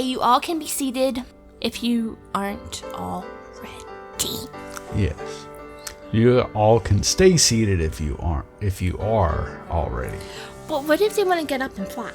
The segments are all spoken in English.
you all can be seated if you aren't already. Yes. You all can stay seated if you are already. Well, what if they want to get up and fly?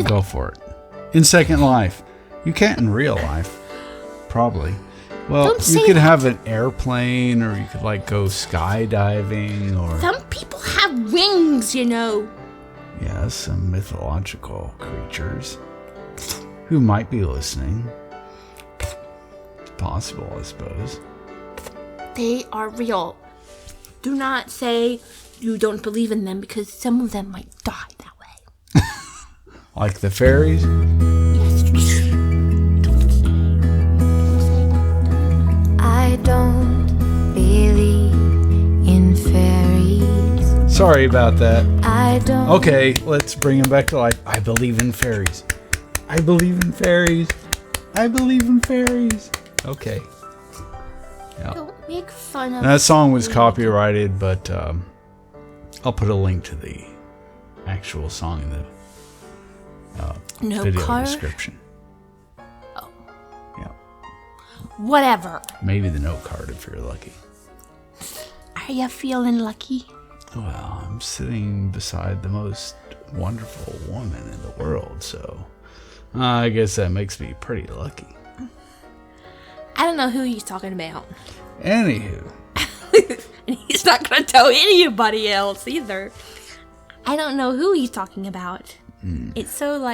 Go for it. In Second Life. You can't in real life. Probably. Well, you could have an airplane, or you could go skydiving, or... Some people have wings, you know. Yes, some mythological creatures who might be listening. Possible, I suppose. They are real. Do not say you don't believe in them, because some of them might die that way. Like the fairies? I don't believe in fairies. Sorry about that. I don't. Okay, let's bring him back to life. I believe in fairies. I believe in fairies. I believe in fairies. Okay. Yeah. Don't make fun of That song was copyrighted, but I'll put a link to the actual song in the video description. Oh. Yeah. Whatever. Maybe the note card if you're lucky. Are you feeling lucky? Well, I'm sitting beside the most wonderful woman in the world, so I guess that makes me pretty lucky. I don't know who he's talking about. Anywho. And he's not going to tell anybody else either. I don't know who he's talking about. It's so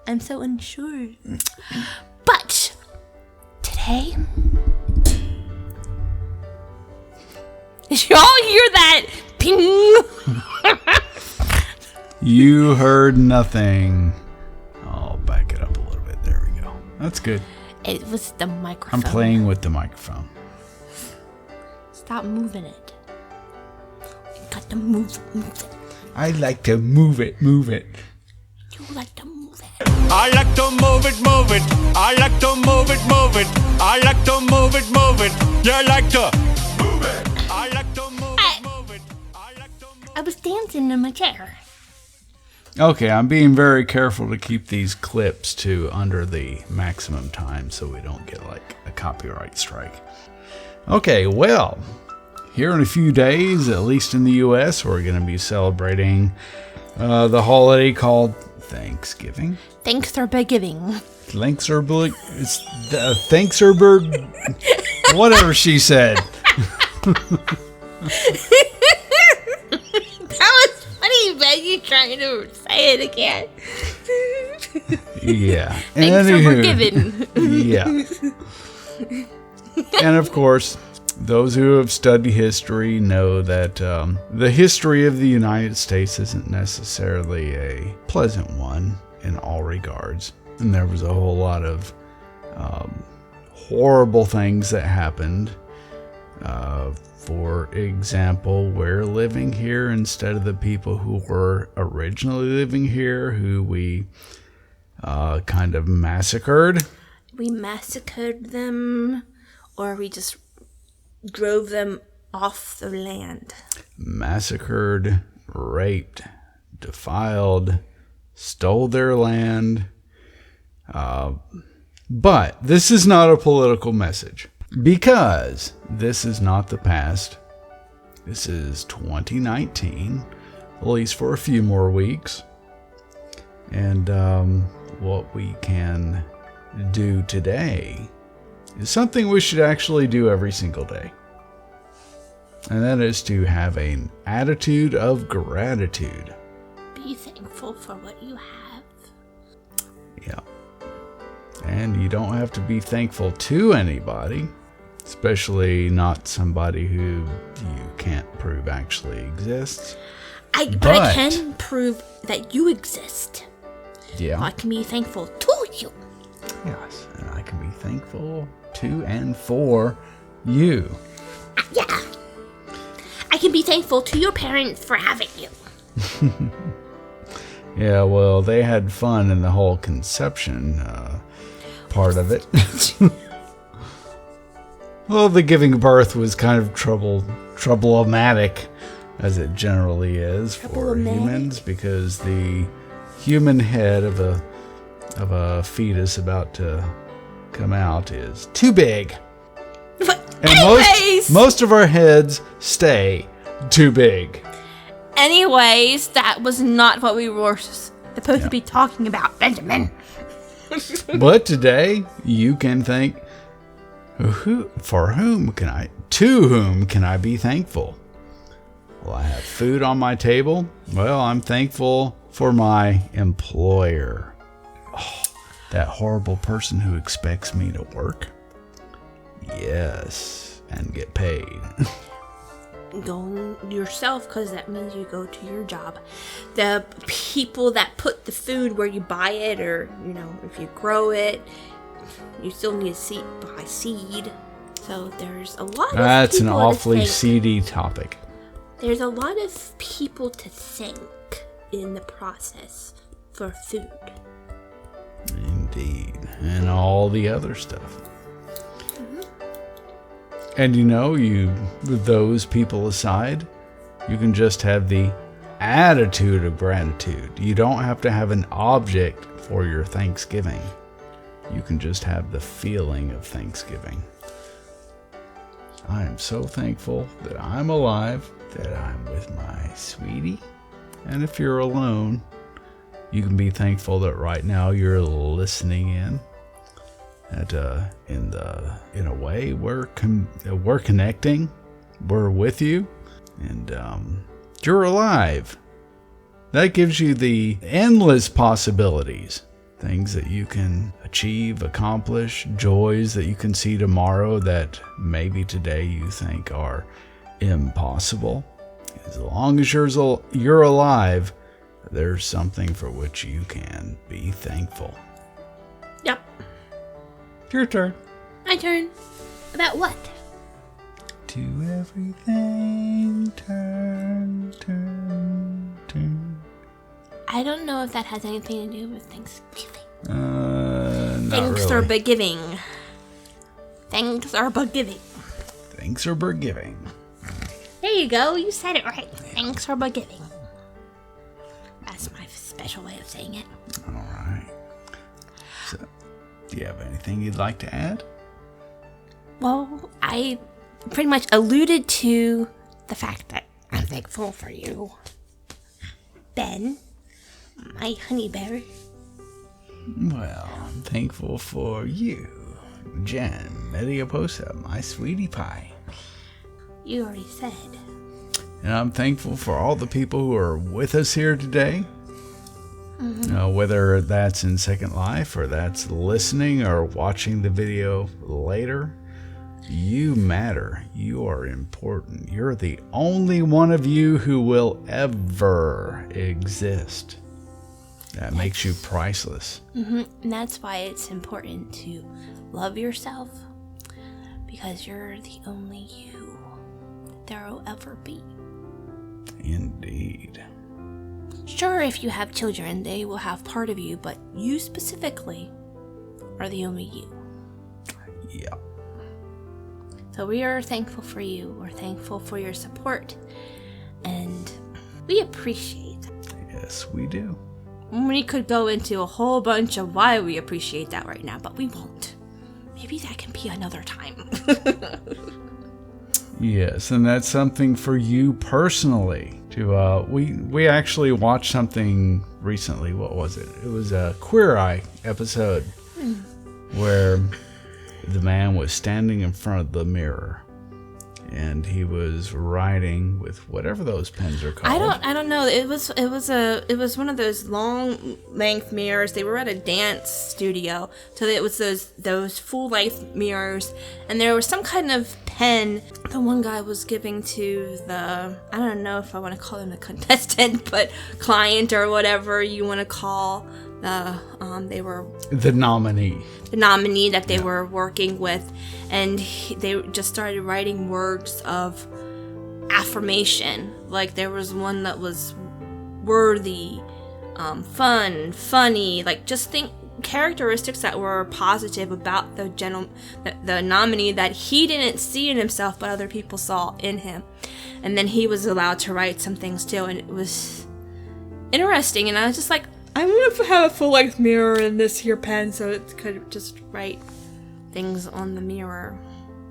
I'm so unsure. But today, did y'all hear that ping? You heard nothing. I'll back it up a little bit. There we go. That's good. It was the microphone. I'm playing with the microphone. Stop moving it. You got to move it. I like to move it. You like to move it. I like to move it. I like to move it. I like to move it. You like to move it. I like to move it. I like to move it. I was dancing in my chair. Okay, I'm being very careful to keep these clips to under the maximum time so we don't get a copyright strike. Okay, well, here in a few days, at least in the U.S., we're going to be celebrating the holiday called Thanksgiving. Thanks for giving. Thanks or whatever she said. That was funny, but you trying to say it again. Yeah. Thanks for giving. Yeah. And of course, those who have studied history know that the history of the United States isn't necessarily a pleasant one in all regards. And there was a whole lot of horrible things that happened. For example, we're living here instead of the people who were originally living here, who we kind of massacred. We massacred them, or we just drove them off the land. Massacred, raped, defiled, stole their land. But this is not a political message, because this is not the past. This is 2019, at least for a few more weeks. And what we can do today is something we should actually do every single day. And that is to have an attitude of gratitude. Be thankful for what you have. Yeah. And you don't have to be thankful to anybody, especially not somebody who you can't prove actually exists. But I can prove that you exist. Yeah. I can be thankful to you. Yes, and I can be thankful to and for you. Yeah. I can be thankful to your parents for having you. Yeah, well, they had fun in the whole conception part of it. Well, the giving birth was kind of troublematic, as it generally is for humans, because the human head of a of a fetus about to come out is too big. But And anyways, most of our heads stay too big. anyways, that was not what we were supposed to be talking about, Benjamin. But today you can think, to whom can I be thankful? Well, I have food on my table. Well, I'm thankful for my employer. Oh, that horrible person who expects me to work. Yes, and get paid. Go yourself, because that means you go to your job. The people that put the food where you buy it, or if you grow it, you still need to buy seed. So there's a lot of That's an people awfully to thank. seedy topic. There's a lot of people to thank in the process for food. Indeed. And all the other stuff. And with those people aside, you can just have the attitude of gratitude. You don't have to have an object for your Thanksgiving. You can just have the feeling of Thanksgiving. I am so thankful that I'm alive, that I'm with my sweetie. And if you're alone, you can be thankful that right now you're listening in. That in a way we're connecting, we're with you, and you're alive. That gives you the endless possibilities, things that you can achieve, accomplish, joys that you can see tomorrow that maybe today you think are impossible. As long as you're alive, there's something for which you can be thankful. Yep. Your turn. My turn. About what? To everything, turn. I don't know if that has anything to do with Thanksgiving. Not Thanks really. or begiving. Thanks or begiving. Thanks or begiving. There you go. You said it right. Thanks or begiving. That's my special way of saying it. All right. So, do you have anything you'd like to add? Well, I pretty much alluded to the fact that I'm thankful for you, Ben, my honey bear. Well, I'm thankful for you, Jen Medioposa, my sweetie pie. You already said. And I'm thankful for all the people who are with us here today. Whether that's in Second Life or that's listening or watching the video later, you matter. You are important. You're the only one of you who will ever exist. That makes you priceless. And that's why it's important to love yourself, because you're the only you there will ever be. Indeed. Sure, if you have children, they will have part of you, but you specifically are the only you. Yeah. So we are thankful for you. We're thankful for your support, and we appreciate it. Yes, we do. We could go into a whole bunch of why we appreciate that right now, but we won't. Maybe that can be another time. Yes, and that's something for you personally. We actually watched something recently. What was it? It was a Queer Eye episode where the man was standing in front of the mirror and he was writing with whatever those pens are called. I don't know. It was one of those long length mirrors. They were at a dance studio, so it was those full length mirrors, and there was some kind of pen the one guy was giving to the, I don't know if I want to call him a contestant, but client or whatever you want to call they were The nominee. The nominee that they were working with, and they just started writing words of affirmation. Like there was one that was worthy, fun, funny, like just think characteristics that were positive about the nominee that he didn't see in himself, but other people saw in him. And then he was allowed to write some things too, and it was interesting. And I was just like, I'm gonna have a full-length mirror in this here pen so it could just write things on the mirror.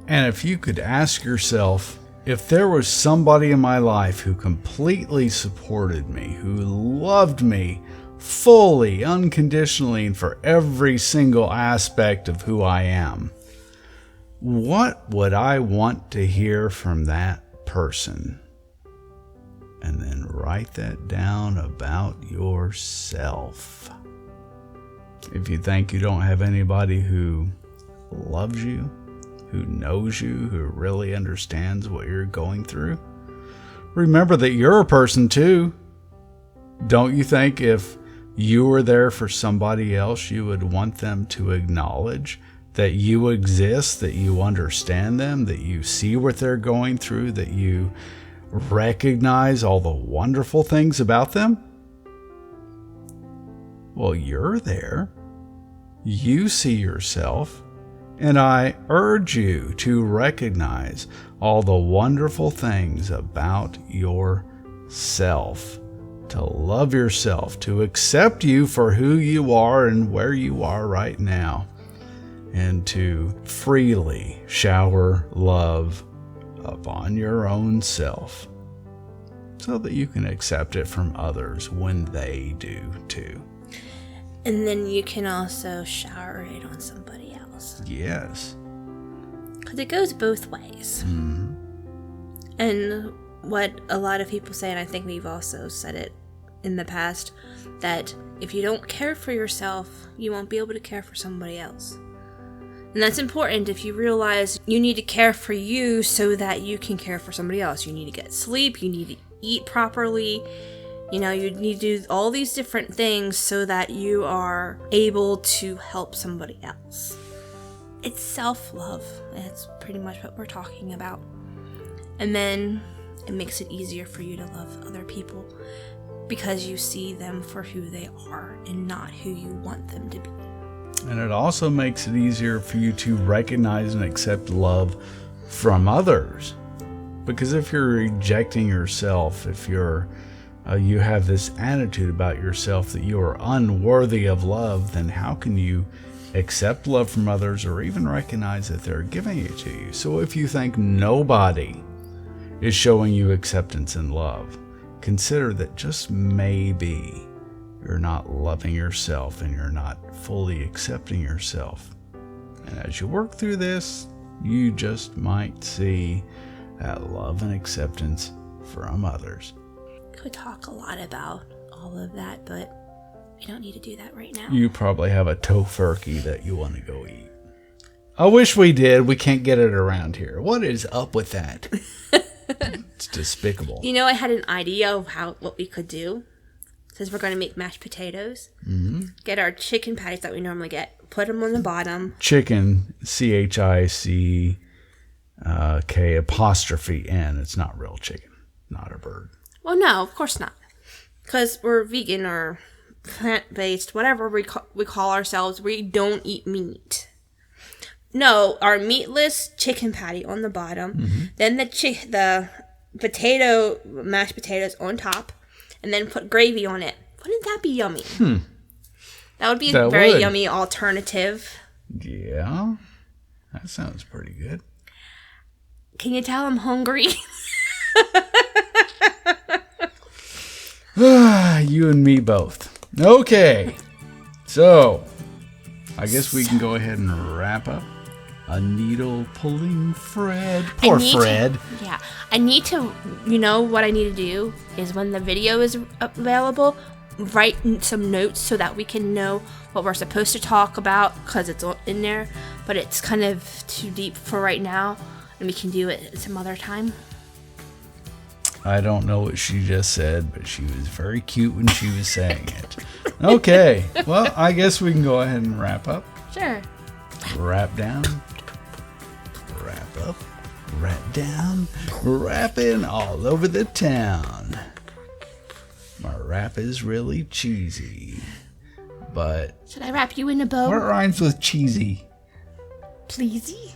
And if you could ask yourself, if there was somebody in my life who completely supported me, who loved me fully, unconditionally, and for every single aspect of who I am, what would I want to hear from that person? And then write that down about yourself. If you think you don't have anybody who loves you, who knows you, who really understands what you're going through, remember that you're a person too. Don't you think if you were there for somebody else, you would want them to acknowledge that you exist, that you understand them, that you see what they're going through, that you recognize all the wonderful things about them? Well, you're there. You see yourself. And I urge you to recognize all the wonderful things about yourself, to love yourself, to accept you for who you are and where you are right now, and to freely shower love upon your own self so that you can accept it from others when they do too. And then you can also shower it on somebody else. Yes. Because it goes both ways. Mm-hmm. And what a lot of people say, and I think we've also said it in the past, that if you don't care for yourself, you won't be able to care for somebody else. And that's important if you realize you need to care for you so that you can care for somebody else. You need to get sleep, you need to eat properly, you know, you need to do all these different things so that you are able to help somebody else. It's self-love. That's pretty much what we're talking about. And then it makes it easier for you to love other people because you see them for who they are and not who you want them to be. And it also makes it easier for you to recognize and accept love from others. Because if you're rejecting yourself, if you're you have this attitude about yourself that you are unworthy of love, then how can you accept love from others or even recognize that they're giving it to you? So if you think nobody is showing you acceptance and love, consider that just maybe you're not loving yourself and you're not fully accepting yourself. And as you work through this, you just might see that love and acceptance from others. Could talk a lot about all of that, but we don't need to do that right now. You probably have a tofurkey that you want to go eat. I wish we did. We can't get it around here. What is up with that? It's despicable. You know, I had an idea of what we could do. Since we're going to make mashed potatoes, get our chicken patties that we normally get, put them on the bottom. Chicken, CHICK apostrophe N. It's not real chicken, not a bird. Well, no, of course not. Because we're vegan or plant-based, whatever we call ourselves, we don't eat meat. No, our meatless chicken patty on the bottom, then the potato, mashed potatoes on top, and then put gravy on it. Wouldn't that be yummy? That would be a very yummy alternative. Yeah, that sounds pretty good. Can you tell I'm hungry? You and me both. Okay, so I guess we can go ahead and wrap up. A needle pulling Fred. Poor Fred. I need to, you know what I need to do is when the video is available, write some notes so that we can know what we're supposed to talk about because it's in there, but it's kind of too deep for right now and we can do it some other time. I don't know what she just said, but she was very cute when she was saying it. Okay, well, I guess we can go ahead and wrap up. Sure. Wrap down. Wrap up. Wrap down. Rapping all over the town. My rap is really cheesy, but... Should I wrap you in a bow? What rhymes with cheesy? Pleasy?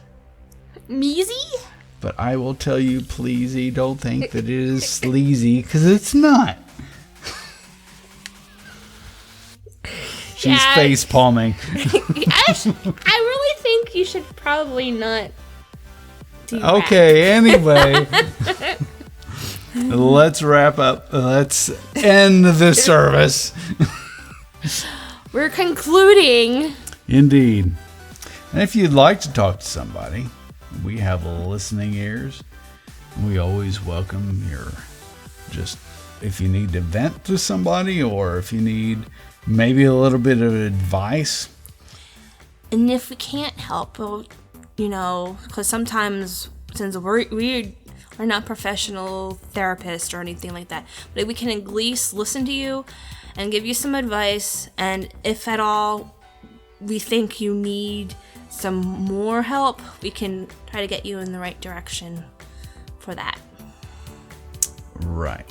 Measy? But I will tell you, pleasey, don't think that it is sleazy, because it's not. She's face palming. I really think you should probably not do that. Okay, anyway. Let's wrap up. Let's end the service. We're concluding. Indeed. And if you'd like to talk to somebody, we have listening ears. We always welcome your, just if you need to vent to somebody or if you need maybe a little bit of advice. And if we can't help, well, because sometimes since we are not professional therapists or anything like that, but we can at least listen to you and give you some advice. And if at all we think you need some more help, we can try to get you in the right direction for that. Right.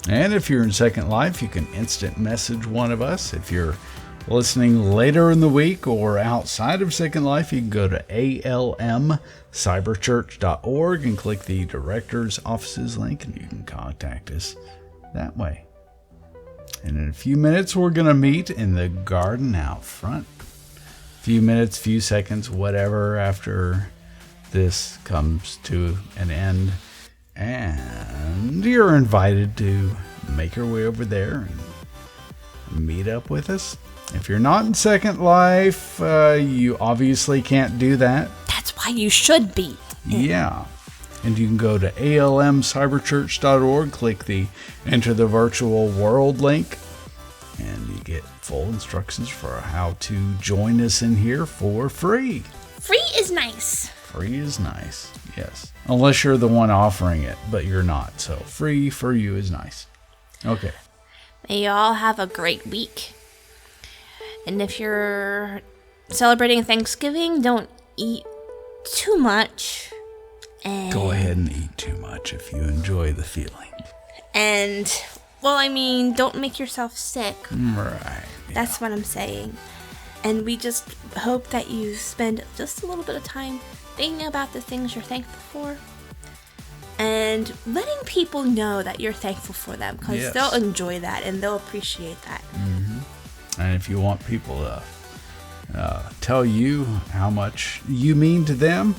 And if you're in Second Life, you can instant message one of us. If you're listening later in the week or outside of Second Life, you can go to almcyberchurch.org and click the Director's Offices link, and you can contact us that way. And in a few minutes, we're going to meet in the garden out front. Few minutes, few seconds, whatever, after this comes to an end. And you're invited to make your way over there and meet up with us. If you're not in Second Life, you obviously can't do that. That's why you should be. Yeah. And you can go to almcyberchurch.org, click the Enter the Virtual World link, and you get full instructions for how to join us in here for free. Free is nice. Free is nice, yes. Unless you're the one offering it, but you're not. So free for you is nice. Okay. May you all have a great week. And if you're celebrating Thanksgiving, don't eat too much. And go ahead and eat too much if you enjoy the feeling. And, don't make yourself sick. Right. That's what I'm saying. And we just hope that you spend just a little bit of time thinking about the things you're thankful for and letting people know that you're thankful for them, because they'll enjoy that and they'll appreciate that. Mm-hmm. And if you want people to tell you how much you mean to them,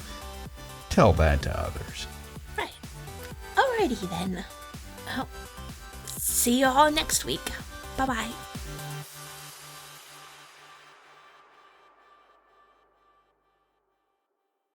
tell that to others. Right. Alrighty then. Oh, see you all next week. Bye-bye.